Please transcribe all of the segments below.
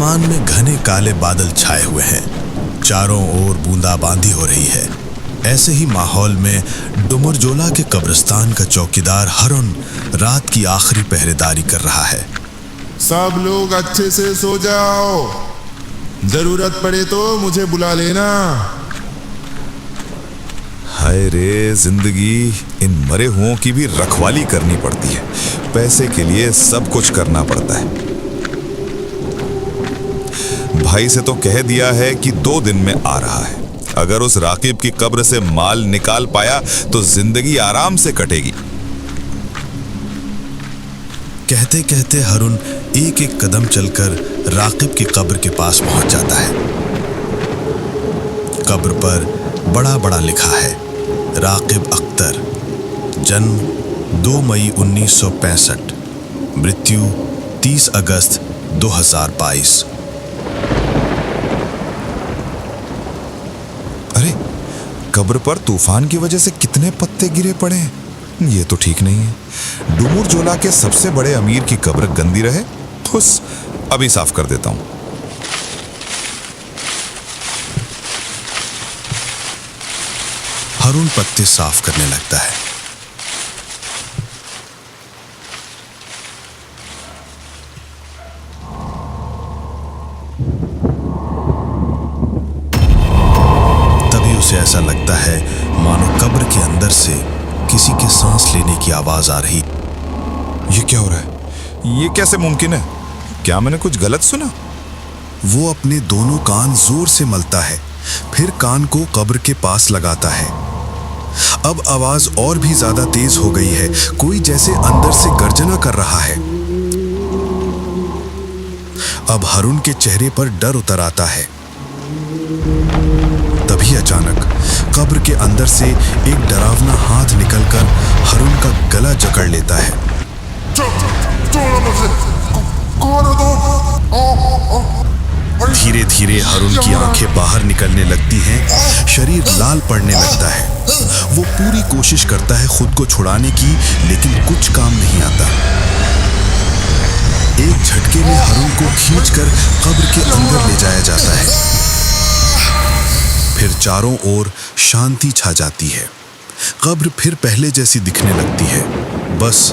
आसमान में घने काले बादल छाए हुए हैं। चारों ओर बूंदाबांदी हो रही है। ऐसे ही माहौल में डुमरजोला के कब्रिस्तान का चौकीदार हरुन रात की आखिरी पहरेदारी कर रहा है। सब लोग अच्छे से सो जाओ, जरूरत पड़े तो मुझे बुला लेना। हाय रे जिंदगी, इन मरे हुओं की भी रखवाली करनी पड़ती है। पैसे के लिए सब कुछ करना पड़ता है। भाई से तो कह दिया है कि 2 दिन में आ रहा है। अगर उस राकिब की कब्र से माल निकाल पाया तो जिंदगी आराम से कटेगी। कहते कहते हरुन एक एक कदम चलकर राकिब की कब्र के पास पहुंच जाता है। कब्र पर बड़ा बड़ा लिखा है, राकिब अख्तर, जन्म 2 मई 1965, मृत्यु 30 अगस्त 2022। अरे, कब्र पर तूफान की वजह से कितने पत्ते गिरे पड़े हैं। ये तो ठीक नहीं है। डुमरजोला के सबसे बड़े अमीर की कब्र गंदी रहे तो अभी साफ कर देता हूं। हरुन पत्ते साफ करने लगता है। तभी उसे ऐसा लगता है मानो कब्र के अंदर से किसी के सांस लेने की आवाज आ रही। ये क्या हो रहा है? ये कैसे मुमकिन है? क्या मैंने कुछ गलत सुना? वो अपने दोनों कान जोर से मलता है, फिर कान को कब्र के पास लगाता है। अब आवाज और भी ज्यादा तेज हो गई है। कोई जैसे अंदर से गर्जना कर रहा है। अब हरुन के चेहरे पर डर उतर आता है। तभी अचानक कब्र के अंदर से एक डरावना हाथ निकलकर हरुन का गला जकड़ लेता है। धीरे धीरे हरुन की आंखें बाहर निकलने लगती हैं, शरीर लाल पड़ने लगता है। वो पूरी कोशिश करता है खुद को छुड़ाने की, लेकिन कुछ काम नहीं आता। एक झटके में हरुन को खींचकर कब्र के अंदर ले जाया जाता है। फिर चारों ओर शांति छा जाती है। कब्र फिर पहले जैसी दिखने लगती है। बस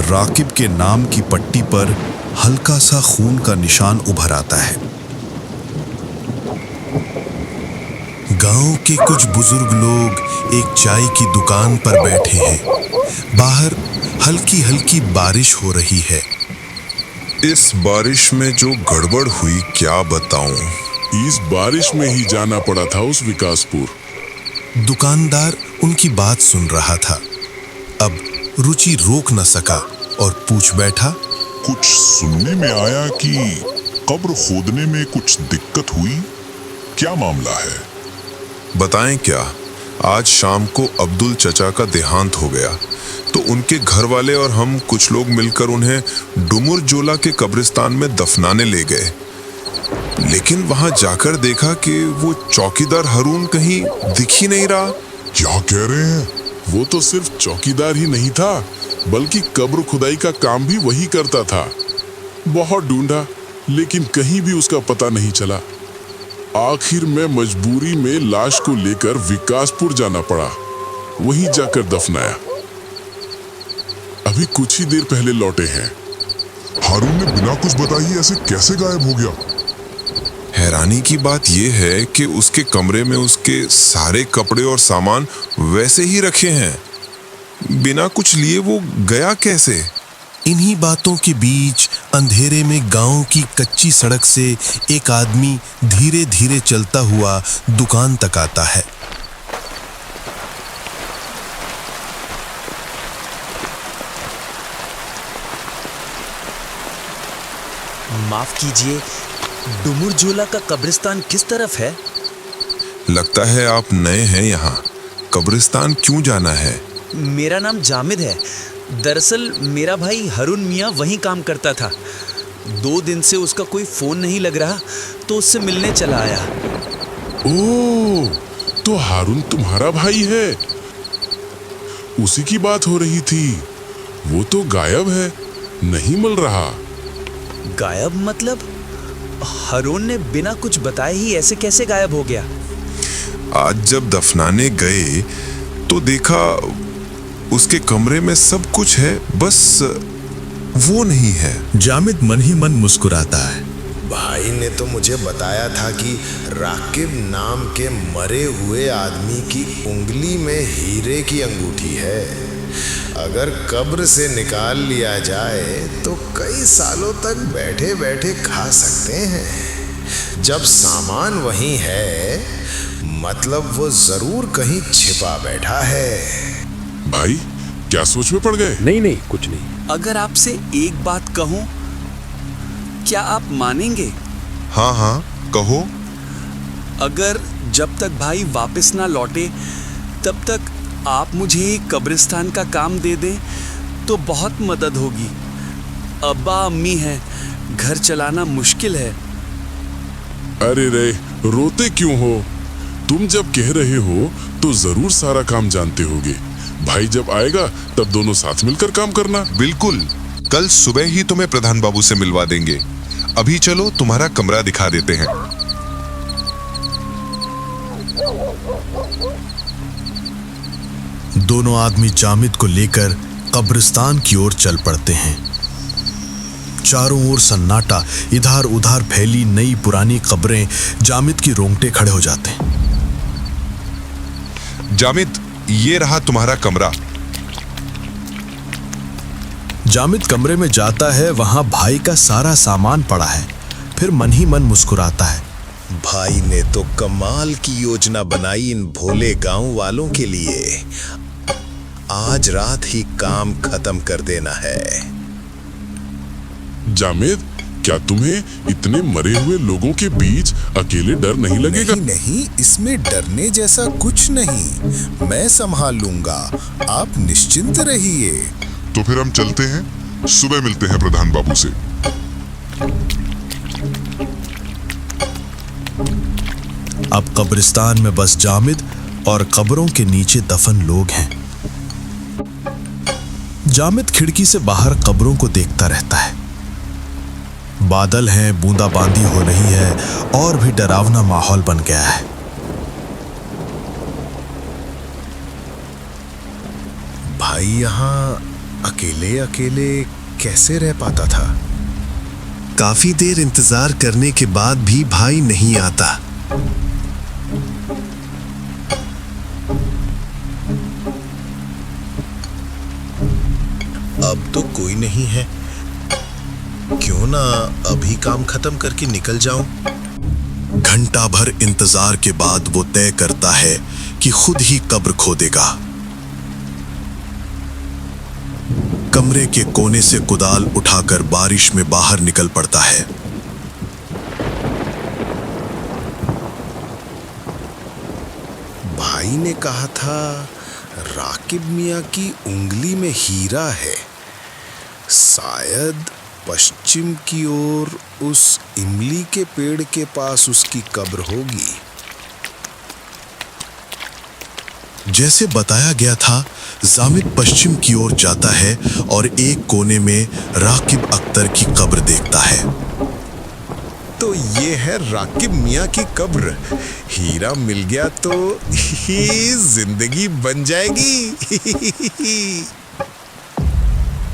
राकिब के नाम की पट्टी पर हल्का सा खून का निशान उभर आता है। गांव के कुछ बुजुर्ग लोग एक चाय की दुकान पर बैठे हैं। बाहर हल्की हल्की बारिश हो रही है। इस बारिश में जो गड़बड़ हुई क्या बताऊं। इस बारिश में ही जाना पड़ा था उस विकासपुर। दुकानदार उनकी बात सुन रहा था। अब रुचि रोक न सका और पूछ बैठा, कुछ सुनने में आया कि कब्र खोदने में कुछ दिक्कत हुई, क्या मामला है? बताएं क्या। आज शाम को अब्दुल चचा का देहांत हो गया तो उनके घर वाले और हम कुछ लोग मिलकर उन्हें डुमरजोला के कब्रिस्तान में दफनाने ले गए। लेकिन वहां जाकर देखा कि वो चौकीदार हरुन कहीं दिख ही नहीं रहा। क्या कह रहे हैं? वो तो सिर्फ चौकीदार ही नहीं था, बल्कि कब्र खुदाई का काम भी वही करता था। बहुत ढूंढा, लेकिन कहीं भी उसका पता नहीं चला। आखिर में मजबूरी में लाश को लेकर विकासपुर जाना पड़ा, वहीं जाकर दफनाया। अभी कुछ ही देर पहले लौटे हैं। हारून ने बिना कुछ बताए ऐसे कैसे गायब हो गया? हैरानी की बात यह है कि उसके कमरे में उसके सारे कपड़े और सामान वैसे ही रखे हैं। बिना कुछ लिए वो गया कैसे? इन्हीं बातों के बीच अंधेरे में गांव की कच्ची सड़क से एक आदमी धीरे धीरे चलता हुआ दुकान तक आता है। माफ कीजिए, डुमरजोला का कब्रिस्तान किस तरफ है? लगता है आप नए हैं यहाँ। कब्रिस्तान क्यों जाना है? मेरा नाम जामिद है। दरअसल मेरा भाई हरुन मियाँ वहीं काम करता था। 2 दिन से उसका कोई फोन नहीं लग रहा, तो उससे मिलने चला आया। ओह, तो हारून तुम्हारा भाई है। उसी की बात हो रही थी। वो तो गायब है, नहीं मिल रहा। गायब मतलब? हरून ने बिना कुछ बताए ही ऐसे कैसे गायब हो गया? आज जब दफनाने गए तो देखा उसके कमरे में सब कुछ है, बस वो नहीं है। जामिद मन ही मन मुस्कुराता है। भाई ने तो मुझे बताया था कि राकिब नाम के मरे हुए आदमी की उंगली में हीरे की अंगूठी है। अगर कब्र से निकाल लिया जाए तो कई सालों तक बैठे बैठे खा सकते हैं। जब सामान वहीं है, मतलब वो जरूर कहीं छिपा बैठा है। भाई क्या सोच में पड़ गए? नहीं कुछ नहीं। अगर आपसे एक बात कहूं, क्या आप मानेंगे? हाँ कहो। अगर जब तक भाई वापस ना लौटे तब तक आप मुझे एक कब्रिस्तान का काम दे दें तो बहुत मदद होगी। अब्बा अम्मी हैं, घर चलाना मुश्किल है। अरे रे, रोते क्यों हो? तुम जब कह रहे हो तो जरूर सारा काम जानते होगे। भाई जब आएगा तब दोनों साथ मिलकर काम करना। बिल्कुल, कल सुबह ही तुम्हें प्रधान बाबू से मिलवा देंगे। अभी चलो तुम्हारा कमरा दिखा देते हैं। दोनों आदमी जामिद को लेकर कब्रिस्तान की ओर चल पड़ते हैं। चारों ओर सन्नाटा, इधर उधर फैली नई पुरानी कब्रें जामिद की रोंगटे खड़े हो जाते हैं। जामिद, ये रहा तुम्हारा कमरा। जामिद कमरे में जाता है, वहां भाई का सारा सामान पड़ा है। फिर मन ही मन मुस्कुराता है। भाई ने तो कमाल की योजना बनाई इन भोले गांव वालों के लिए। आज रात ही काम खत्म कर देना है। जामिद, क्या तुम्हें इतने मरे हुए लोगों के बीच अकेले डर नहीं लगेगा? नहीं, इसमें डरने जैसा कुछ नहीं। मैं संभाल लूंगा, आप निश्चिंत रहिए। तो फिर हम चलते हैं, सुबह मिलते हैं प्रधान बाबू से। अब कब्रिस्तान में बस जामिद और कब्रों के नीचे दफन लोग हैं। जामिद खिड़की से बाहर कब्रों को देखता रहता है। बादल हैं, बूंदाबांदी हो रही है और भी डरावना माहौल बन गया है। भाई यहाँ अकेले अकेले कैसे रह पाता था? काफी देर इंतजार करने के बाद भी भाई नहीं आता। अब तो कोई नहीं है, क्यों ना अभी काम खत्म करके निकल जाऊं। घंटा भर इंतजार के बाद वो तय करता है कि खुद ही कब्र खोदेगा। कमरे के कोने से कुदाल उठाकर बारिश में बाहर निकल पड़ता है। भाई ने कहा था राकिब मियां की उंगली में हीरा है। शायद पश्चिम की ओर उस इमली के पेड़ के पास उसकी कब्र होगी। जैसे बताया गया था, जामिद पश्चिम की ओर जाता है और एक कोने में राकिब अख्तर की कब्र देखता है। तो ये है राकिब मियां की कब्र। हीरा मिल गया तो ही जिंदगी बन जाएगी।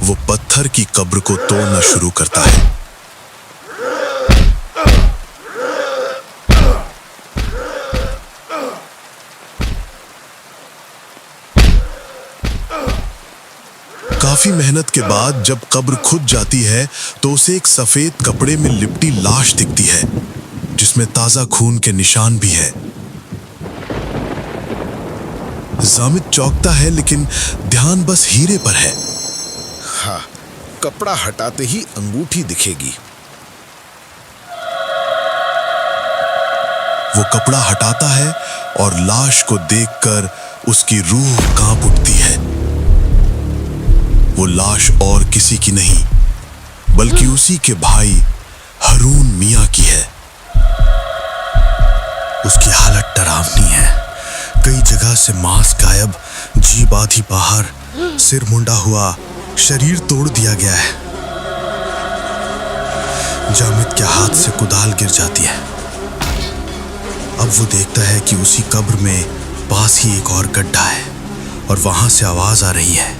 वो पत्थर की कब्र को तोड़ना शुरू करता है। काफी मेहनत के बाद जब कब्र खुद जाती है तो उसे एक सफेद कपड़े में लिपटी लाश दिखती है, जिसमें ताजा खून के निशान भी है। जामिद चौंकता है, लेकिन ध्यान बस हीरे पर है। हाँ, कपड़ा हटाते ही अंगूठी दिखेगी। वो कपड़ा हटाता है और लाश को देखकर उसकी रूह कांप उठती है। वो लाश और किसी की नहीं, बल्कि उसी के भाई हरून मियां की है। उसकी हालत डरावनी है। कई जगह से मांस गायब, जीभ आधी बाहर, सिर मुंडा हुआ, शरीर तोड़ दिया गया है। जामिद के हाथ से कुदाल गिर जाती है। अब वो देखता है कि उसी कब्र में पास ही एक और गड्ढा है और वहां से आवाज आ रही है।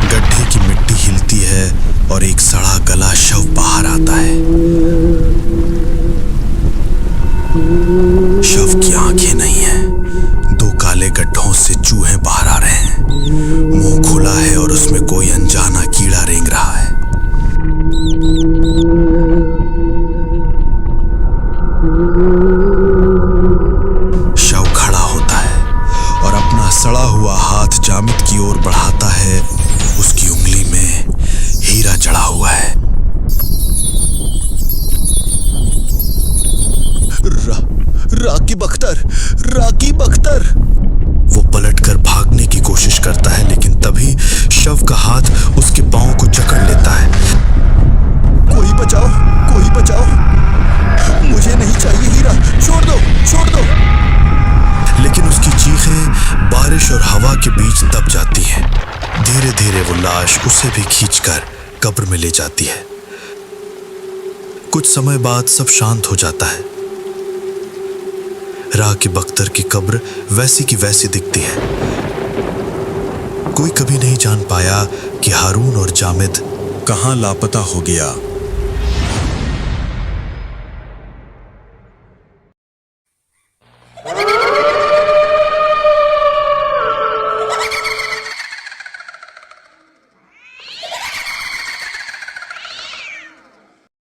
गड्ढे की मिट्टी हिलती है और एक सड़ा गला शव बाहर आता है। शव की आंखें नहीं है। दो काले गड्ढों से चूहे बाहर आ रहे हैं। मुंह खुला है और उसमें कोई अनजाना कीड़ा रेंग रहा है। शव खड़ा होता है और अपना सड़ा हुआ हाथ जामिद की ओर बढ़ाता है। उसकी उंगली में हीरा जड़ा हुआ है। राकीब अख्तर, राकीब अख्तर। वो पलटकर भागने की कोशिश करता है, लेकिन तभी शव का हाथ उसके पांव को जकड़ लेता है। कोई बचाओ, कोई बचाओ, मुझे नहीं चाहिए हीरा, छोड़ दो, छोड़ दो। लेकिन उसकी चीखें बारिश और हवा के बीच दब जाती हैं। धीरे धीरे वो लाश उसे भी खींचकर कब्र में ले जाती है। कुछ समय बाद सब शांत हो जाता है। राकीब अख्तर की कब्र वैसी की वैसी दिखती है। कोई कभी नहीं जान पाया कि हारून और जामिद कहां लापता हो गया।